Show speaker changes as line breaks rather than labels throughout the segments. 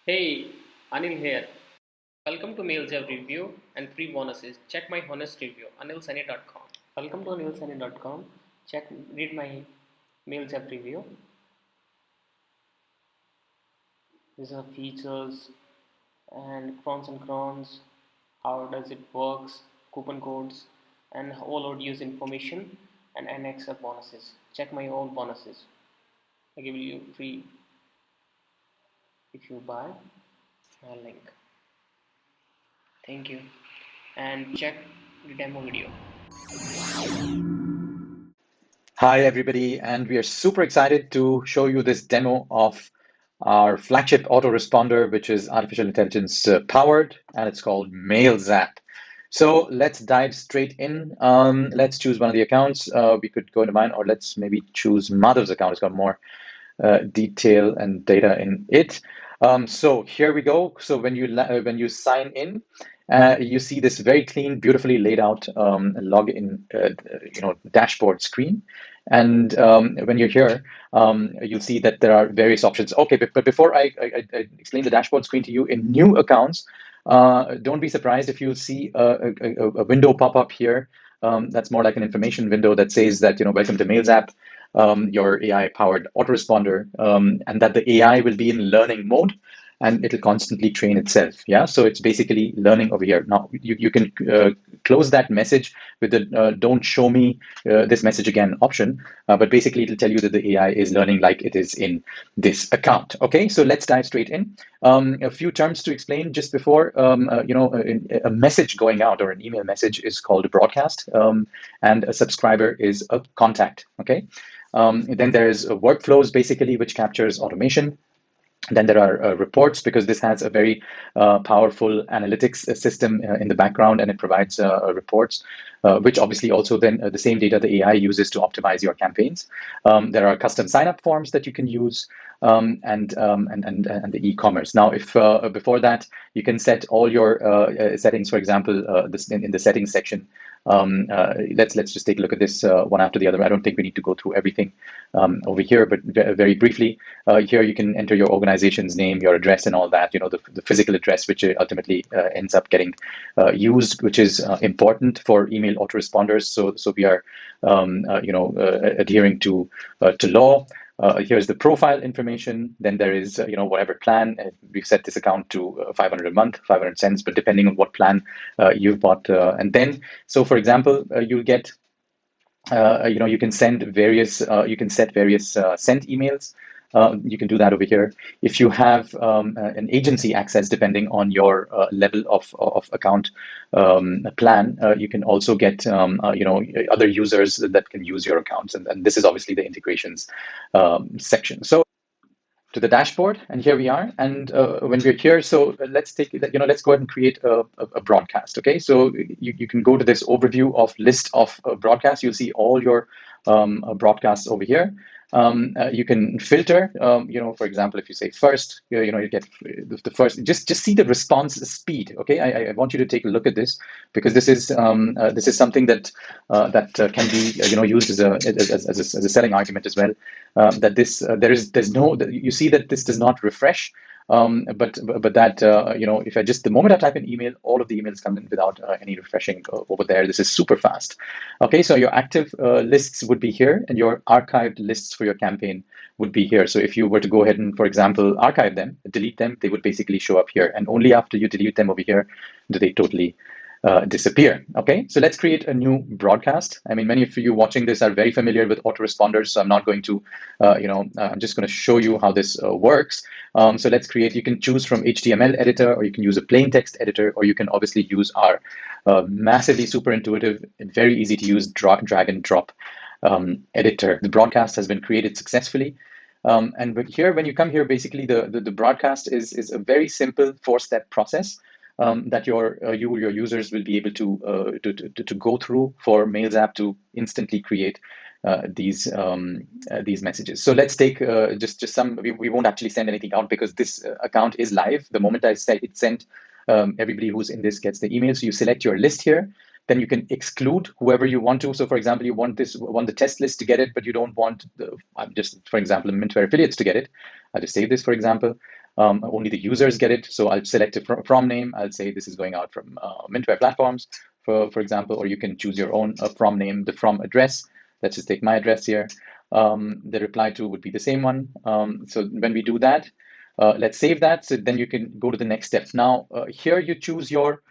Hey, Anil here. Welcome to Mailzapp review and free bonuses. Check my honest review, anilsani.com. Welcome to anilsani.com. Read my Mailzapp review. These are features and crons, how does it works, coupon codes, and all audios information and extra bonuses. Check my all bonuses. I give you free if you buy my link. Thank you, and check the demo video.
Hi, everybody, and we are super excited to show you this demo of our flagship autoresponder, which is artificial intelligence powered, and it's called Mailzapp. So let's dive straight in. Let's choose one of the accounts. We could go into mine, or let's maybe choose Madhav's account. It's got more detail and data in it. So here we go. So when you sign in, you see this very clean, beautifully laid out login, dashboard screen. And when you're here, you'll see that there are various options. Okay, but before I explain the dashboard screen to you, in new accounts, don't be surprised if you see a window pop up here. That's more like an information window that says that, welcome to Mailzapp, your AI-powered autoresponder, and that the AI will be in learning mode and it'll constantly train itself. Yeah, so it's basically learning over here. Now, you can close that message with the don't show me this message again option, but basically it'll tell you that the AI is learning like it is in this account. Okay, so let's dive straight in. A few terms to explain just before, a message going out or an email message is called a broadcast, and a subscriber is a contact. Okay. Then there's workflows, basically, which captures automation. Then there are reports, because this has a very powerful analytics system in the background, and it provides reports, which obviously also then the same data the AI uses to optimize your campaigns. There are custom sign-up forms that you can use, and the e-commerce. Now, if before that you can set all your settings, for example, this in the settings section. Let's just take a look at this one after the other. I don't think we need to go through everything over here, but very briefly, here you can enter your organization's name, your address, and all that. The physical address, which ultimately ends up getting used, which is important for email autoresponders. So we are, adhering to law. Here's the profile information. Then there is, whatever plan. We've set this account to 500 a month, 500 cents, but depending on what plan you've bought. And then, so for example, you'll get, you can send various, you can set various sent emails. You can do that over here. If you have an agency access, depending on your level of account plan, you can also get other users that can use your accounts, and this is obviously the integrations section. So to the dashboard, and here we are. And when we're here, so let's go ahead and create a broadcast. Okay, so you can go to this overview of list of broadcasts. You'll see all your broadcasts over here. You can filter, for example, if you say first, you get the first, just see the response speed. Okay, I want you to take a look at this, because this is something that can be used as a selling argument as well. That this there's no, you see that this does not refresh. But that if I just, the moment I type in email, all of the emails come in without any refreshing over there. This is super fast. Okay, so your active lists would be here, and your archived lists for your campaign would be here. So if you were to go ahead and, for example, archive them, delete them, they would basically show up here. And only after you delete them over here do they totally disappear. Okay, so let's create a new broadcast. I mean, many of you watching this are very familiar with autoresponders, so I'm not going to, I'm just going to show you how this works. So let's create, you can choose from HTML editor, or you can use a plain text editor, or you can obviously use our massively super intuitive and very easy to use drag and drop editor. The broadcast has been created successfully. And here, when you come here, basically the broadcast is a very simple 4-step process that your users will be able to go through for Mailzapp to instantly create these messages. So let's take just some. We won't actually send anything out, because this account is live. The moment I say it's sent, everybody who's in this gets the email. So you select your list here. Then you can exclude whoever you want to. So, for example, you want the test list to get it, but you don't want for example, Mintware affiliates to get it. I'll just save this, for example. Only the users get it. So I'll select a from name. I'll say this is going out from Mintware platforms, for example, or you can choose your own from name, the from address. Let's just take my address here. The reply to would be the same one. So when we do that, let's save that. So then you can go to the next step. Now, here you choose your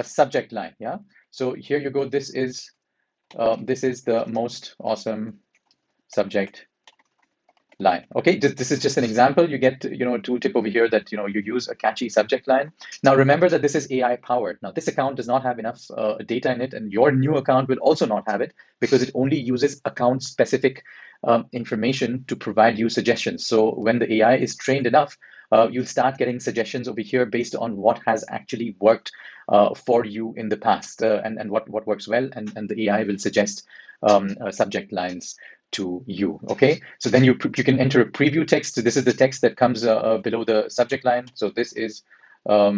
subject line. Yeah. So here you go. This is the most awesome subject line. Okay, this is just an example. You get, a tooltip over here that, you use a catchy subject line. Now, remember that this is AI powered. Now, this account does not have enough data in it, and your new account will also not have it because it only uses account specific information to provide you suggestions. So when the AI is trained enough, you'll start getting suggestions over here based on what has actually worked for you in the past, and what works well, and the AI will suggest subject lines to you. Okay, so then you can enter a preview text. So this is the text that comes below the subject line. So this is a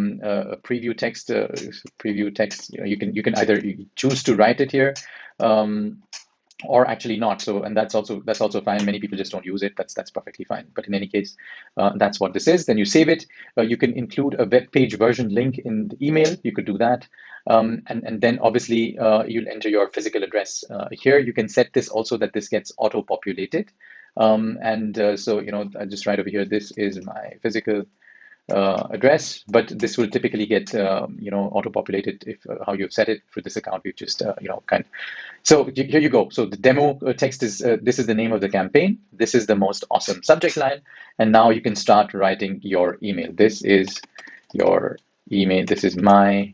preview text. Preview text. You can either choose to write it here, or actually not. So, and that's also fine. Many people just don't use it. That's perfectly fine. But in any case, that's what this is. Then you save it. You can include a web page version link in the email. You could do that. And then obviously you'll enter your physical address here. You can set this also that this gets auto-populated. So, I just write over here, this is my physical address, but this will typically get auto-populated if how you've set it for this account. We've just so here you go. So the demo text is this is the name of the campaign. This is the most awesome subject line, and now you can start writing your email. This is your email. This is my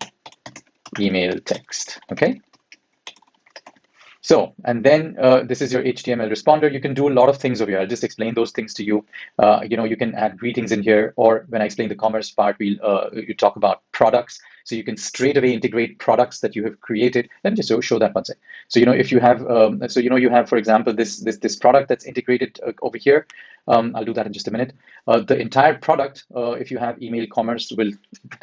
email text. Okay. So, and then this is your HTML responder. You can do a lot of things over here. I'll just explain those things to you. You can add greetings in here, or when I explain the commerce part, you talk about products. So you can straight away integrate products that you have created. Let me just show that one second. So, if you have, you have, for example, this product that's integrated over here. I'll do that in just a minute. The entire product, if you have email commerce, will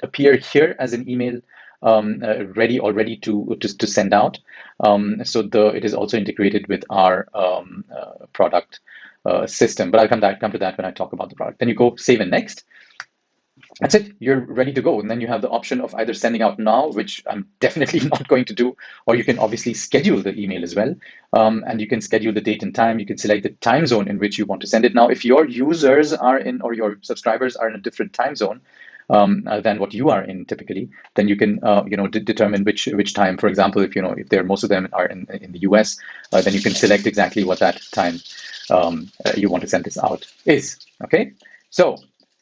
appear here as an email already to send out. So it is also integrated with our product system. But I'll come to that when I talk about the product. Then you go save and next. That's it. You're ready to go. And then you have the option of either sending out now, which I'm definitely not going to do, or you can obviously schedule the email as well. And you can schedule the date and time. You can select the time zone in which you want to send it. Now, if your users are in, or your subscribers are in a different time zone than what you are in typically, then you can determine which time. For example, if most of them are in the US, then you can select exactly what that time you want to send this out is. Okay, so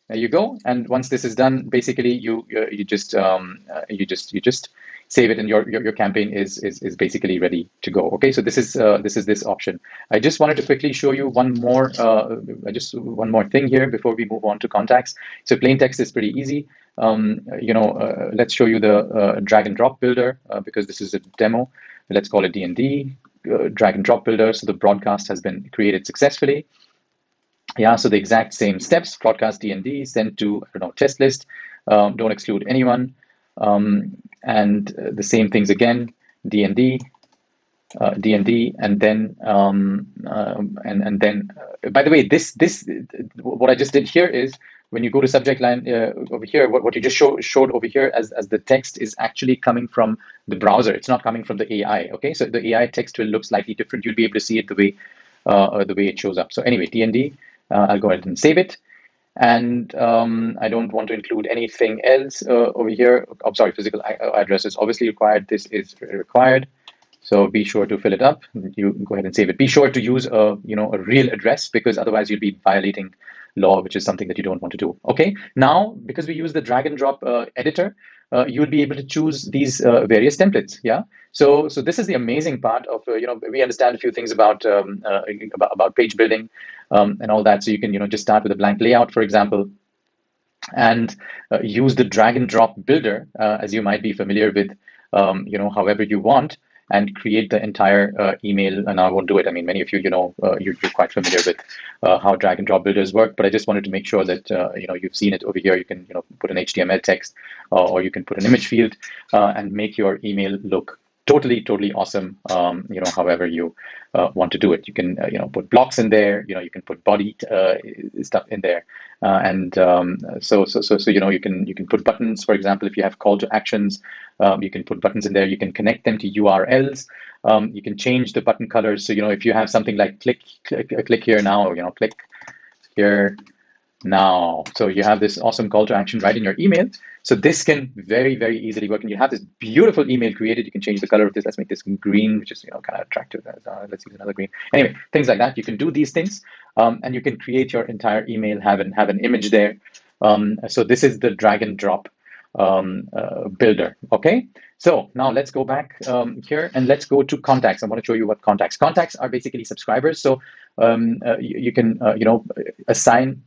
there you go. And once this is done, basically you just save it, and your campaign is basically ready to go. Okay, so this is this option. I just wanted to quickly show you one more thing here before we move on to contacts. So plain text is pretty easy. Let's show you the drag and drop builder because this is a demo. Let's call it D&D drag and drop builder. So the broadcast has been created successfully. Yeah, so the exact same steps: broadcast D&D, send to test list, don't exclude anyone, and the same things again: D&D, and then by the way, this what I just did here is when you go to subject line over here, what you just showed over here as the text is actually coming from the browser. It's not coming from the AI. Okay, so the AI text will look slightly different. You'll be able to see it the way it shows up. So anyway, D&D. I'll go ahead and save it. And I don't want to include anything else over here. I'm sorry, physical address is obviously required. This is required. So be sure to fill it up. You go ahead and save it. Be sure to use a real address, because otherwise you'll be violating law, which is something that you don't want to do. Okay. Now, because we use the drag and drop editor, you'll be able to choose these various templates. Yeah. So this is the amazing part of we understand a few things about page building and all that. So you can just start with a blank layout, for example, and use the drag and drop builder as you might be familiar with, however you want, and create the entire email. And I won't do it. I mean, many of you, you're quite familiar with how drag and drop builders work, but I just wanted to make sure that, you've seen it over here. You can, put an HTML text or you can put an image field and make your email look totally awesome. However you want to do it, you can put blocks in there. You can put body stuff in there, and you can put buttons. For example, if you have call to actions, you can put buttons in there. You can connect them to URLs. You can change the button colors. So if you have something like click here now, or click here now. So you have this awesome call to action right in your email. So this can very easily work. And you have this beautiful email created. You can change the color of this. Let's make this green, which is kind of attractive. Let's use another green. Anyway, things like that. You can do these things, and you can create your entire email, have an image there. So this is the drag and drop builder. Okay. So now let's go back here and let's go to contacts. I want to show you what contacts are basically subscribers. So you can assign.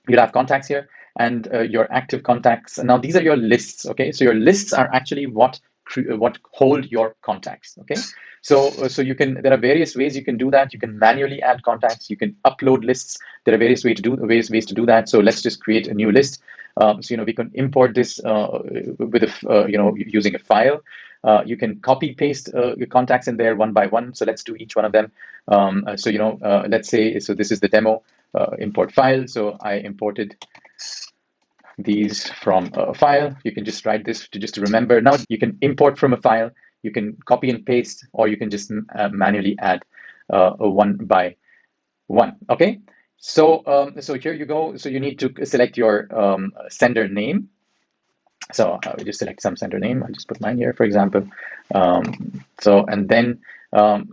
You'll have contacts here and your active contacts. Now these are your lists. Okay, so your lists are actually what hold your contacts. Okay, so you can. There are various ways you can do that. You can manually add contacts. You can upload lists. There are various ways to do that. So let's just create a new list. So we can import this with using a file. You can copy paste your contacts in there one by one. So let's do each one of them. Let's say, so this is the demo import file. So I imported these from a file. You can just write this to remember. Now you can import from a file. You can copy and paste, or you can just manually add one by one. Okay. So here you go. So you need to select your sender name. So I will just select some sender name. I'll just put mine here, for example. And then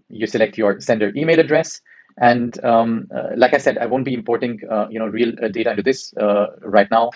you select your sender email address. And like I said, I won't be importing real data into this right now,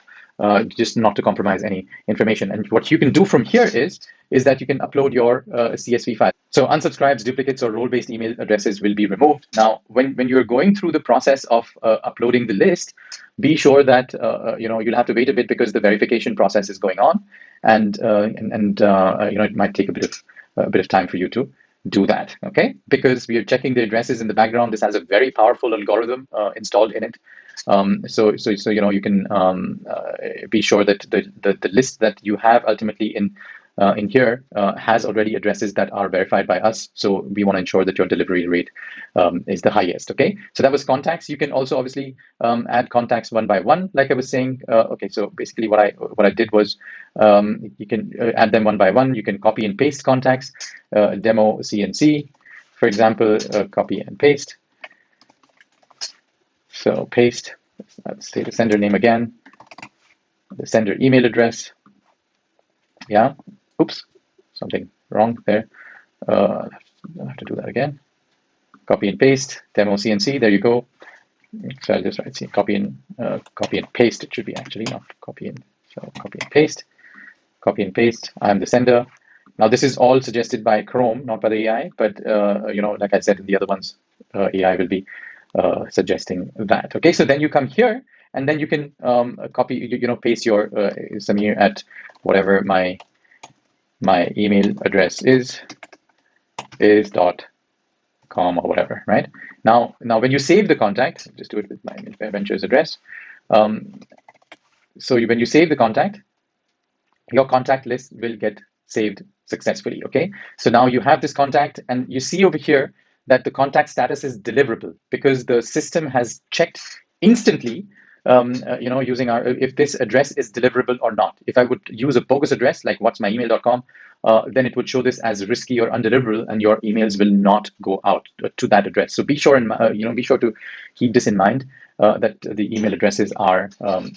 just not to compromise any information. And what you can do from here is that you can upload your CSV file. So unsubscribes, duplicates, or role-based email addresses will be removed. Now, when you're going through the process of uploading the list, be sure that you'll have to wait a bit because the verification process is going on, and it might take a bit of time for you to do that. Okay, because we are checking the addresses in the background. This has a very powerful algorithm installed in it. You can be sure that the list that you have ultimately in here has already addresses that are verified by us. So we want to ensure that your delivery rate is the highest. Okay, so that was contacts. You can also obviously add contacts one by one, like I was saying. Okay, so basically what I did was you can add them one by one. You can copy and paste contacts, demo CNC, for example, copy and paste. So paste, let's say the sender name again, the sender email address. Yeah, oops, something wrong there. I'll have to do that again. Copy and paste, demo CNC, there you go. So I'll just write copy and paste. It should be actually not copy and, so copy and paste. Copy and paste, I'm the sender. Now this is all suggested by Chrome, not by the AI, but like I said in the other ones, AI will be suggesting that. Okay, so then you come here and then you can copy, paste your Samir at whatever my email address is .com or whatever, right? Now when you save the contact, just do it with my Ventures address. So when you save the contact, your contact list will get saved successfully. Okay, so now you have this contact, and you see over here that the contact status is deliverable because the system has checked instantly using if this address is deliverable or not. If I would use a bogus address like what'smyemail.com, then it would show this as risky or undeliverable, and your emails will not go out to that address. So be sure to keep this in mind, that the email addresses are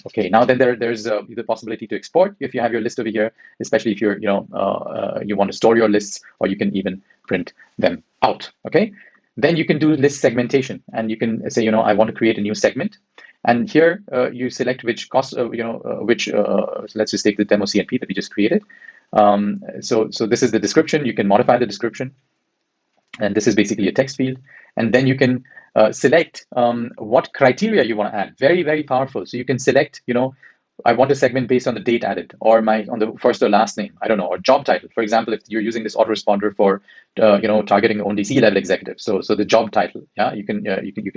okay. Now then, there's the possibility to export if you have your list over here, especially if you're you want to store your lists, or you can even print them out. Okay, then you can do list segmentation, and you can say I want to create a new segment. And here you select which cost, so let's just take the demo CNP that we just created. So this is the description. You can modify the description, and this is basically a text field. And then you can select what criteria you want to add. Very powerful. So you can select, I want a segment based on the date added, or on the first or last name, I don't know, or job title. For example, if you're using this autoresponder for targeting only C-level executives, so the job title, yeah, you can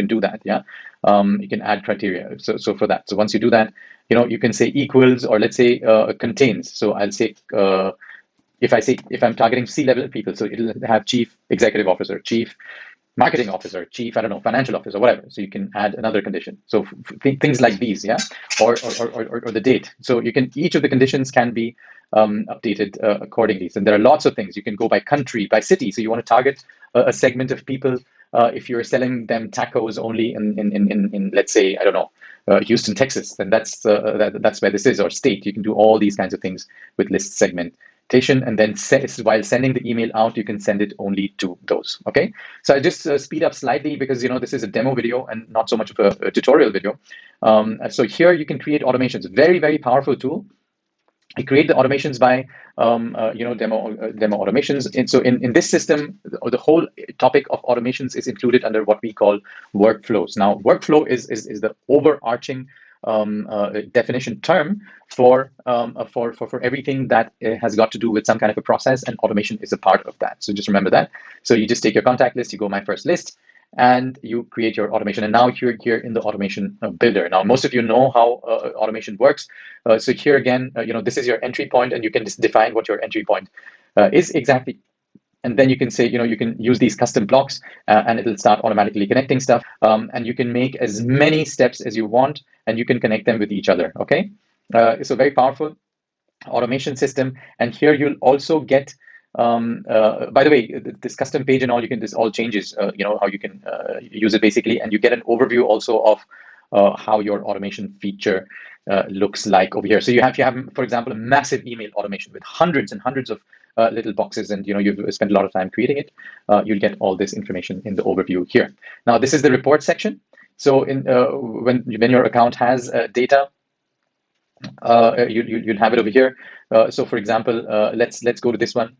do that, yeah. You can add criteria. So for that, so once you do that, you can say equals, or let's say contains. So I'll say if I'm targeting C-level people, so it'll have chief executive officer, chief marketing officer, chief, I don't know, financial officer, whatever. So you can add another condition. So things like these, yeah, or the date. So you can, each of the conditions can be updated accordingly. So there are lots of things. You can go by country, by city. So you want to target a segment of people. If you're selling them tacos only in let's say, I don't know, Houston, Texas, then that's where this is, or state. You can do all these kinds of things with list segmentation, and then while sending the email out, you can send it only to those. Okay, so I just speed up slightly because this is a demo video and not so much of a tutorial video. So here you can create automations. Very, very powerful tool. I create the automations by demo automations. And so in this system, the whole topic of automations is included under what we call workflows. Now, workflow is the overarching definition term for everything that has got to do with some kind of a process, and automation is a part of that. So just remember that. So you just take your contact list, you go my first list, and you create your automation. And now you're here in the automation builder. Now, most of you know how automation works. So here again, this is your entry point, and you can just define what your entry point is exactly. And then you can say, you can use these custom blocks and it'll start automatically connecting stuff. And you can make as many steps as you want, and you can connect them with each other. Okay. So very powerful automation system. And here you'll also get, by the way, this custom page and all, this all changes, how you can use it basically. And you get an overview also of how your automation feature looks like over here. So you have, for example, a massive email automation with hundreds and hundreds of little boxes, and you've spent a lot of time creating it. You'll get all this information in the overview here. Now, this is the report section. So when your account has data, you'll have it over here. So for example, let's go to this one.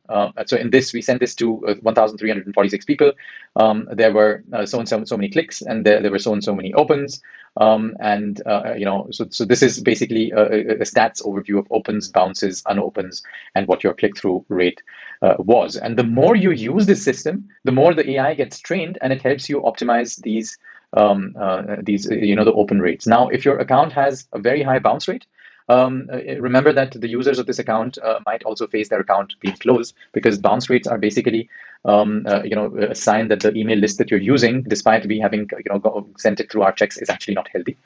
So in this, we sent this to 1,346 people. There were so many clicks, and there were so many opens. So this is basically a stats overview of opens, bounces, unopens, and what your click-through rate was. And the more you use this system, the more the AI gets trained, and it helps you optimize these the open rates. Now, if your account has a very high bounce rate, remember that the users of this account might also face their account being closed, because bounce rates are basically a sign that the email list that you're using, despite we having sent it through our checks, is actually not healthy,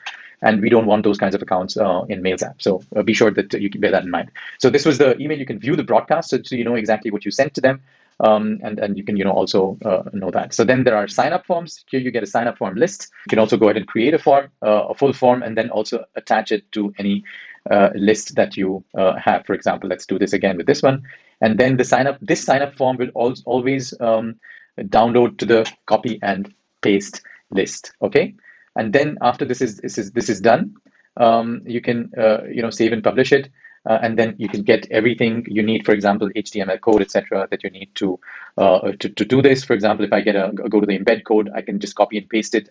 and we don't want those kinds of accounts in Mailzapp. So be sure that you can bear that in mind. So this was the email. You can view the broadcast, so you know exactly what you sent to them. And you can also know that. So then there are sign up forms. Here you get a sign up form list. You can also go ahead and create a form, a full form, and then also attach it to any list that you have. For example, let's do this again with this one. And then this sign up form will always download to the copy and paste list. Okay. And then after this is done, you can save and publish it. And then you can get everything you need, for example, HTML code, etc., that you need to do this. For example, if I go to the embed code, I can just copy and paste it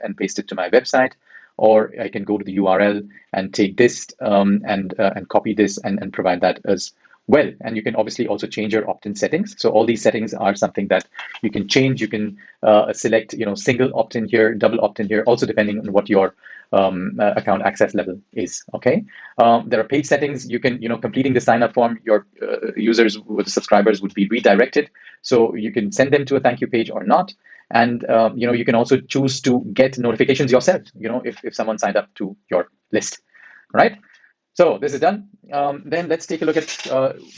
to my website, or I can go to the URL and take this and copy this and provide that as well. And you can obviously also change your opt-in settings. So all these settings are something that you can change. You can select single opt-in here, double opt-in here, also depending on what your account access level is. Okay. There are page settings. You can completing the sign up form, your subscribers would be redirected, so you can send them to a thank you page or not. And you can also choose to get notifications yourself, if someone signed up to your list. Right. So this is done. Then let's take a look at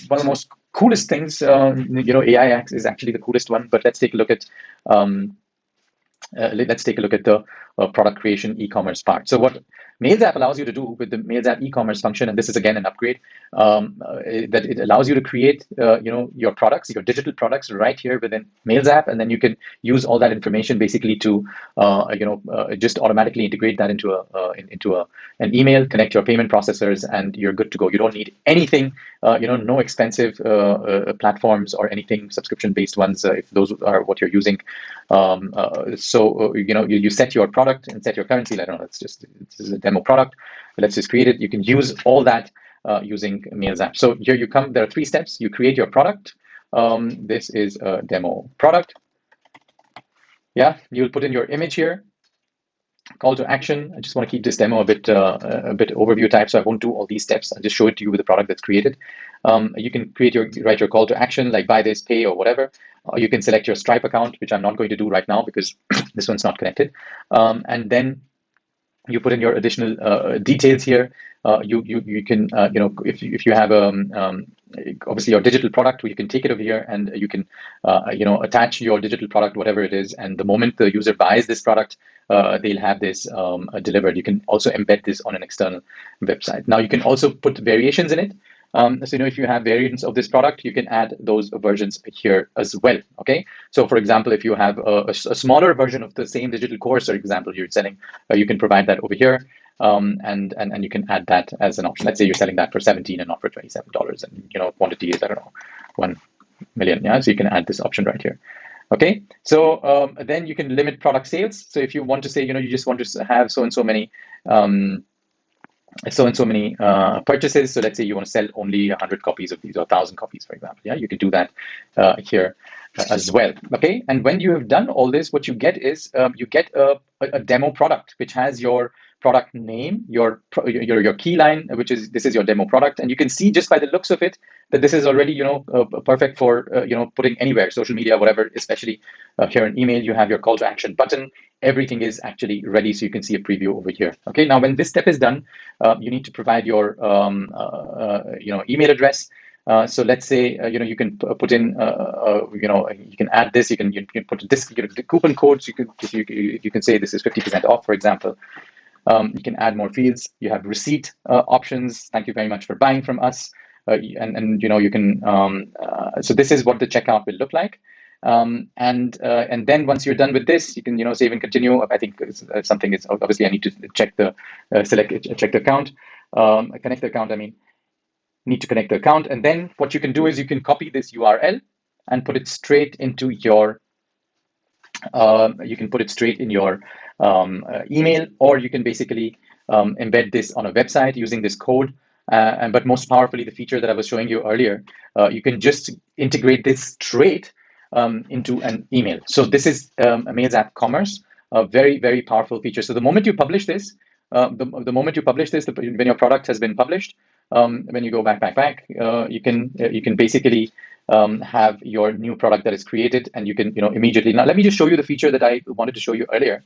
one of the most coolest things. AI is actually the coolest one, but let's take a look at the product creation e-commerce part. So what Mailzapp allows you to do with the Mailzapp e-commerce function, and this is again an upgrade, that it allows you to create your products, your digital products, right here within Mailzapp, and then you can use all that information basically to just automatically integrate that into an email, connect your payment processors, and you're good to go. You don't need anything, no expensive platforms or anything subscription-based ones if those are what you're using. So you set your product and set your currency. I don't know. This is a demo product. Let's just create it. You can use all that using Mailzapp. So here you come. There are 3 steps. You create your product. This is a demo product. Yeah, you'll put in your image here. Call to action. I just want to keep this demo a bit overview type, so I won't do all these steps. I'll just show it to you with the product that's created. You can write your call to action like buy this, pay, or whatever. You can select your Stripe account, which I'm not going to do right now because this one's not connected. And then you put in your additional details here. You can if you have obviously your digital product, you can take it over here and you can attach your digital product, whatever it is, and the moment the user buys this product, they'll have this delivered. You can also embed this on an external website. Now you can also put variations in it. So if you have variants of this product, you can add those versions here as well. Okay. So for example, if you have a smaller version of the same digital course, for example, you're selling, you can provide that over here. And you can add that as an option. Let's say you're selling that for 17 and not for $27, and quantity is, I don't know, 1 million. Yeah. So you can add this option right here. Okay. So then you can limit product sales. So if you want to say, you just want to have so and so many purchases. So let's say you want to sell only 100 copies of these or 1,000 copies, for example. Yeah, you can do that here as well. Okay, and when you have done all this, what you get is you get a demo product which has your product name, your key line, which is this is your demo product, and you can see just by the looks of it that this is already perfect for putting anywhere, social media, whatever. Especially here in email, you have your call to action button. Everything is actually ready, so you can see a preview over here. Okay, now when this step is done, you need to provide your email address. So let's say you can put in you can add this. You can put this the coupon codes. You can say this is 50% off, for example. You can add more fields. You have receipt options. Thank you very much for buying from us. And you can so this is what the checkout will look like. And then once you're done with this, you can save and continue. I think something is obviously I need to check the check the account, connect the account. I mean, need to connect the account, and then what you can do is you can copy this URL and put it straight into your you can put it straight in your email, or you can basically embed this on a website using this code. But most powerfully, the feature that I was showing you earlier, you can just integrate this straight into an email. So this is a Mailzapp Commerce, a very, very powerful feature. So the moment you publish this, the moment you publish this, when your product has been published, when you go back, you can basically have your new product that is created, and you can immediately. Now let me just show you the feature that I wanted to show you earlier.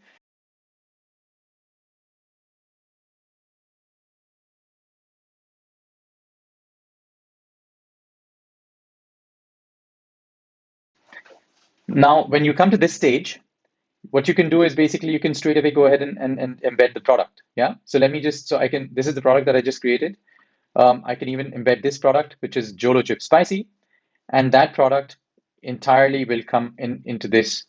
Now when you come to this stage, what you can do is basically you can straight away go ahead and embed the product. Yeah. So let me just, this is the product that I just created. I can even embed this product, which is Jolo Chip Spicy, and that product entirely will come into this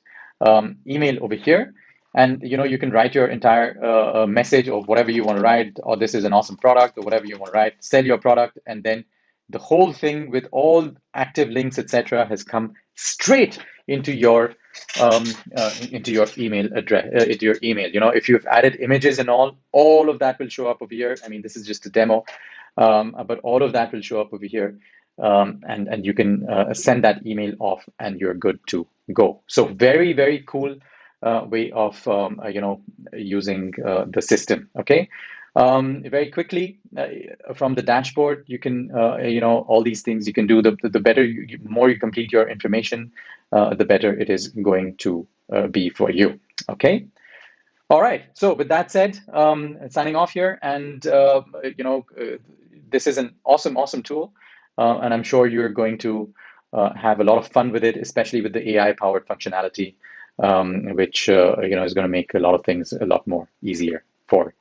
email over here. And you can write your entire message or whatever you want to write, or this is an awesome product, or whatever you want to write, sell your product, and then the whole thing with all active links, etc., has come straight into your email address, into your email. If you've added images and all of that will show up over here. I mean, this is just a demo, but all of that will show up over here. And you can send that email off, and you're good to go. So very, very cool way of using the system. Okay. Very quickly from the dashboard, you can all these things you can do. The better, more you complete your information, the better it is going to be for you. Okay. All right. So with that said, signing off here, and this is an awesome tool, and I'm sure you're going to have a lot of fun with it, especially with the AI-powered functionality, which is going to make a lot of things a lot more easier for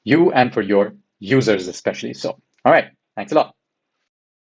you and for your users, especially. So, all right. Thanks a lot.